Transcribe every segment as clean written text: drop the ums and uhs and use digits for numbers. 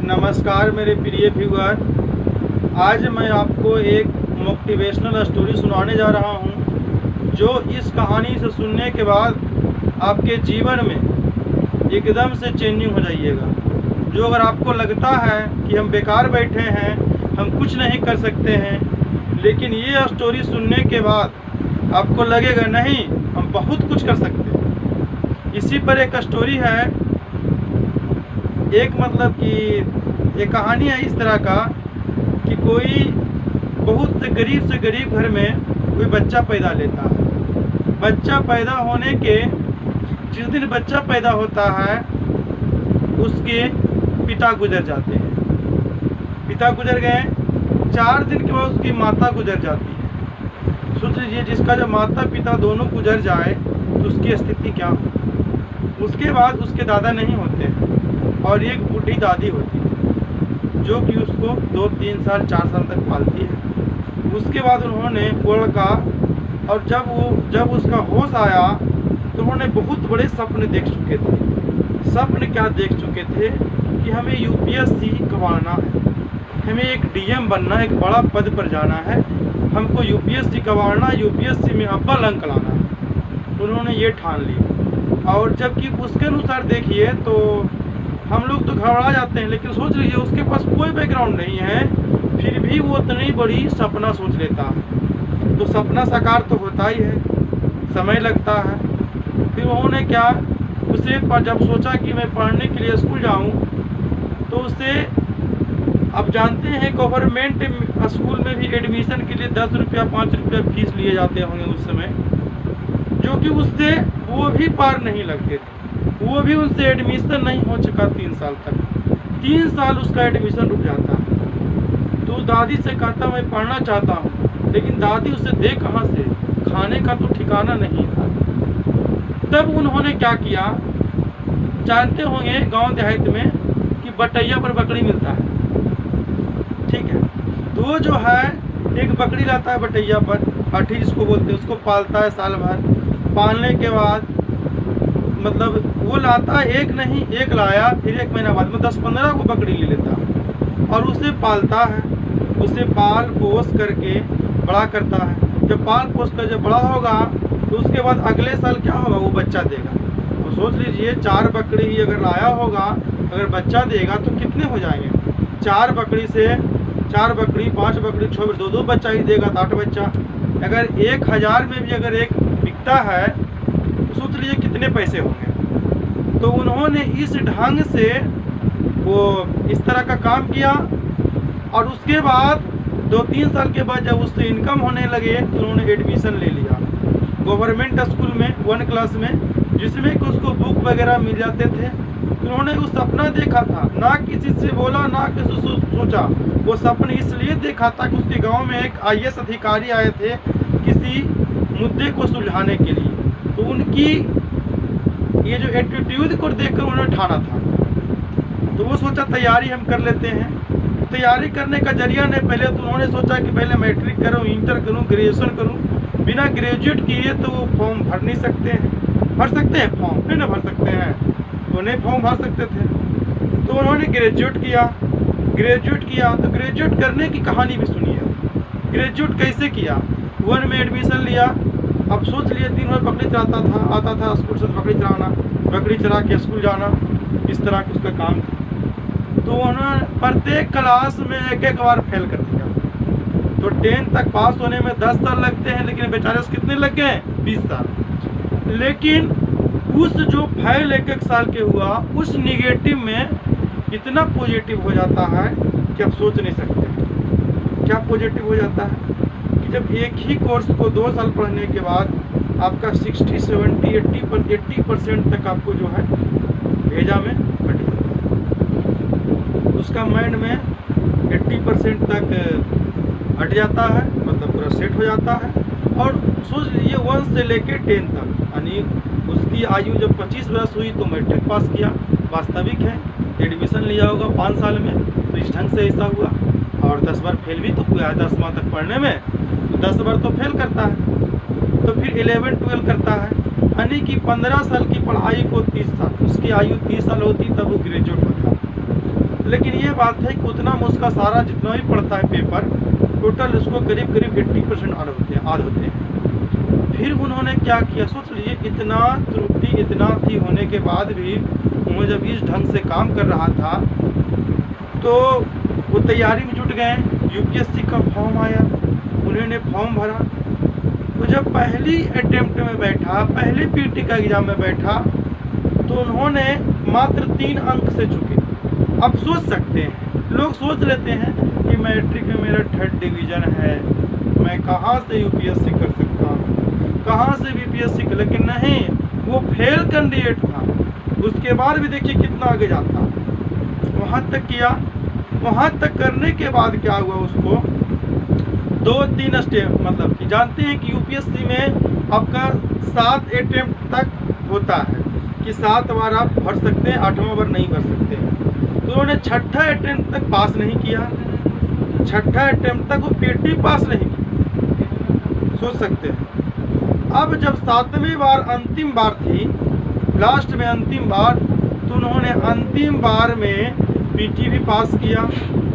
नमस्कार मेरे प्रिय व्यूअर। आज मैं आपको एक मोटिवेशनल स्टोरी सुनाने जा रहा हूं, जो इस कहानी से सुनने के बाद आपके जीवन में एकदम से चेंजिंग हो जाइएगा। जो अगर आपको लगता है कि हम बेकार बैठे हैं, हम कुछ नहीं कर सकते हैं, लेकिन ये स्टोरी सुनने के बाद आपको लगेगा नहीं, हम बहुत कुछ कर सकते हैं। इसी पर एक स्टोरी है, एक मतलब कि एक कहानी है इस तरह का कि कोई बहुत से गरीब घर में कोई बच्चा पैदा लेता है। बच्चा पैदा होने के जिस दिन बच्चा पैदा होता है, उसके पिता गुजर जाते हैं। पिता गुजर गए, 4 दिन के बाद उसकी माता गुजर जाती है। सोच लीजिए, जिसका जब माता पिता दोनों गुजर जाए तो उसकी स्थिति क्या हो। उसके बाद उसके दादा नहीं होते हैं और एक बूढ़ी दादी होती है, जो कि उसको 2, 3 साल 4 साल तक पालती है। उसके बाद उन्होंने वो लड़का, और जब उसका होश आया तो उन्होंने बहुत बड़े सपने देख चुके थे। सपने क्या देख चुके थे कि हमें यूपीएससी करवाना है, हमें एक डीएम बनना है, एक बड़ा पद पर जाना है, हमको यूपीएससी करवाना, यूपीएससी में अव्वल अंक लाना है। उन्होंने ये ठान लिया। और जबकि उसके अनुसार देखिए तो हम लोग तो घबरा जाते हैं, लेकिन सोच लीजिए उसके पास कोई बैकग्राउंड नहीं है, फिर भी वो इतनी बड़ी सपना सोच लेता है। तो सपना साकार तो होता ही है, समय लगता है। फिर उन्होंने क्या, उसे जब सोचा कि मैं पढ़ने के लिए स्कूल जाऊं, तो उसे, अब जानते हैं गवर्नमेंट स्कूल में भी एडमिशन के लिए 10 रुपया 5 रुपया फीस लिए जाते होंगे उस समय, जो कि उससे वो भी पार नहीं लगते थे। वो भी उनसे एडमिशन नहीं हो चुका 3 साल तक। 3 साल उसका एडमिशन रुक जाता है। तो दादी से कहता मैं पढ़ना चाहता हूँ, लेकिन दादी उसे दे कहाँ से, खाने का तो ठिकाना नहीं था। तब उन्होंने क्या किया, जानते होंगे गांव देहात में कि बटैया पर बकरी मिलता है, ठीक है। तो वो जो है एक बकरी लाता है बटैया पर, अठी जिसको बोलते हैं, उसको पालता है साल भर। पालने के बाद मतलब वो लाता है, एक नहीं एक लाया, फिर 1 महीना बाद में 10-15 को बकरी ले लेता है और उसे पालता है। उसे पाल पोस करके बड़ा करता है। जब पाल पोस कर जब बड़ा होगा तो उसके बाद अगले साल क्या होगा, वो बच्चा देगा। तो सोच लीजिए 4 बकरी ही अगर लाया होगा, अगर बच्चा देगा तो कितने हो जाएंगे। 4 बकरी से 4 बकरी 5 बकरी 6 बकरी 2 बच्चा ही देगा तो 8 बच्चा। अगर 1000 में भी अगर एक बिकता है तो सोच लीजिए कितने पैसे होंगे। तो उन्होंने इस ढंग से वो इस तरह का काम किया। और उसके बाद 2-3 साल के बाद जब उससे इनकम होने लगे तो उन्होंने एडमिशन ले लिया गवर्नमेंट स्कूल में 1 क्लास में, जिसमें कि उसको बुक वगैरह मिल जाते थे। उन्होंने वो सपना देखा था, ना किसी से बोला ना किसी से सोचा। वो सपने इसलिए देखा था कि उसके गांव में एक आईएएस अधिकारी आए थे किसी मुद्दे को सुलझाने के लिए। तो उनकी ये जो एटीट्यूड को देखकर उन्होंने ठाना था, तो वो सोचा तैयारी हम कर लेते हैं। तैयारी करने का जरिया ने पहले तो उन्होंने सोचा कि पहले मैट्रिक करूं, इंटर करूं, ग्रेजुएशन करूं। बिना ग्रेजुएट किए तो वो फॉर्म भर नहीं सकते हैं। भर सकते हैं फॉर्म, नहीं ना भर सकते हैं, तो नहीं फॉर्म भर सकते थे। तो उन्होंने ग्रेजुएट किया तो ग्रेजुएट करने की कहानी भी सुनिए। ग्रेजुएट कैसे किया, 1 में एडमिशन लिया। अब सोच लिए 3 बार बकरी चराता था, आता था स्कूल से बकरी चराना, बकरी चरा के स्कूल जाना, इस तरह का उसका काम था। तो उन्होंने प्रत्येक क्लास में 1-1 बार फेल कर दिया। तो 10 तक पास होने में 10 साल लगते हैं, लेकिन बेचारे से कितने लग गए, 20 साल। लेकिन उस जो फेल 1-1 साल के हुआ, उस निगेटिव में इतना पॉजिटिव हो जाता है कि आप सोच नहीं सकते। क्या पॉजिटिव हो जाता है कि जब एक ही कोर्स को 2 साल पढ़ने के बाद आपका 60, 70, 80% तक आपको जो है भेजा में हट जाता है। उसका माइंड में 80% तक हट जाता है, मतलब पूरा सेट हो जाता है। और सोच लीजिए 1 से लेके 10 तक, यानी उसकी आयु जब 25 वर्ष हुई तो मैट्रिक पास किया, वास्तविक है। एडमिशन लिया होगा 5 साल में, तो इस ढंग से ऐसा हुआ। और 10 बार फेल भी तो हुआ है 10वां तक पढ़ने में, तो 10 बार तो फेल करता है। तो फिर 11-12 करता है, यानी कि 15 साल की पढ़ाई को 30 साल, उसकी आयु 30 साल होती तब वो ग्रेजुएट होता। लेकिन ये बात है कि उतना में उसका सारा जितना भी पड़ता है पेपर, टोटल उसको करीब करीब 80% आध होते हैं। फिर उन्होंने क्या किया, सोच लीजिए इतना त्रुटि इतना थी होने के बाद भी उन्होंने जब इस ढंग से काम कर रहा था तो वो तैयारी में जुट गए। यूपीएससी का फॉर्म आया, उन्होंने फॉर्म भरा। तो जब पहली अटेम्प्ट में बैठा, पहले पीटी का एग्ज़ाम में बैठा तो उन्होंने मात्र 3 अंक से चुके। अब सोच सकते हैं, लोग सोच लेते हैं कि मैट्रिक में मेरा 3rd डिवीज़न है, मैं कहाँ से यूपीएससी कर सकता हूँ, कहाँ से बीपीएससी कर, लेकिन नहीं, वो फेल कैंडिडेट था। उसके बाद भी देखिए कितना आगे जाता, वहाँ तक किया। वहाँ तक करने के बाद क्या हुआ, उसको 2-3 स्टेप, मतलब कि जानते हैं कि यूपीएससी में आपका 7 अटेम्प्ट तक होता है कि 7 बार आप भर सकते हैं, 8वां बार नहीं भर सकते। तो उन्होंने 6ठा अटेम्प्ट तक पास नहीं किया, 6ठा अटेम्प्ट तक वो पीटी पास नहीं किया, सोच सकते हैं। अब जब 7वीं बार अंतिम बार थी, लास्ट में अंतिम बार, तो उन्होंने अंतिम बार में पीटी भी पास किया,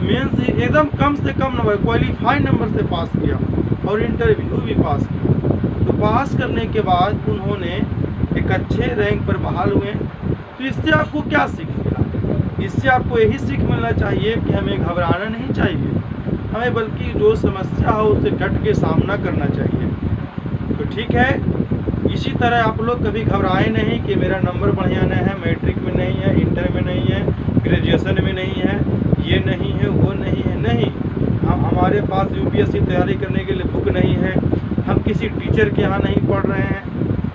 मेंस एकदम कम से कम नंबर, क्वालिफाइड नंबर से पास किया और इंटरव्यू भी पास किया। तो पास करने के बाद उन्होंने एक अच्छे रैंक पर बहाल हुए। तो इससे आपको क्या सीख मिला? इससे आपको यही सीख मिलना चाहिए कि हमें घबराना नहीं चाहिए, हमें बल्कि जो समस्या हो उसे डट के सामना करना चाहिए। तो ठीक है, इसी तरह आप लोग कभी घबराए नहीं कि मेरा नंबर बढ़िया नहीं है, मैट्रिक में नहीं है, इंटर में नहीं है, ग्रेजुएशन में नहीं है, ये नहीं है, वो नहीं है। नहीं, हमारे पास यूपीएससी तैयारी करने के लिए बुक नहीं है, हम किसी टीचर के यहाँ नहीं पढ़ रहे हैं,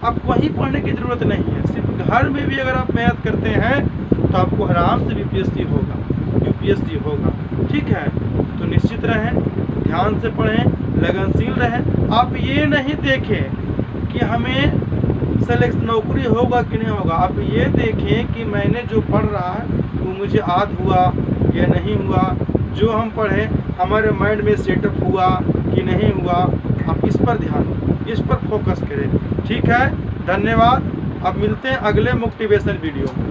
आपको वहीं पढ़ने की ज़रूरत नहीं है। सिर्फ घर में भी अगर आप मेहनत करते हैं तो आपको आराम से यूपीएससी होगा। ठीक है, तो निश्चित रहें, ध्यान से पढ़ें, लगनशील रहें। आप ये नहीं देखें कि हमें सेलेक्ट नौकरी होगा कि नहीं होगा, आप ये देखें कि मैंने जो पढ़ रहा है वो मुझे याद हुआ या नहीं हुआ, जो हम पढ़ें हमारे माइंड में सेटअप हुआ कि नहीं हुआ। आप इस पर ध्यान, इस पर फोकस करें। ठीक है, धन्यवाद। अब मिलते हैं अगले मोटिवेशन वीडियो में।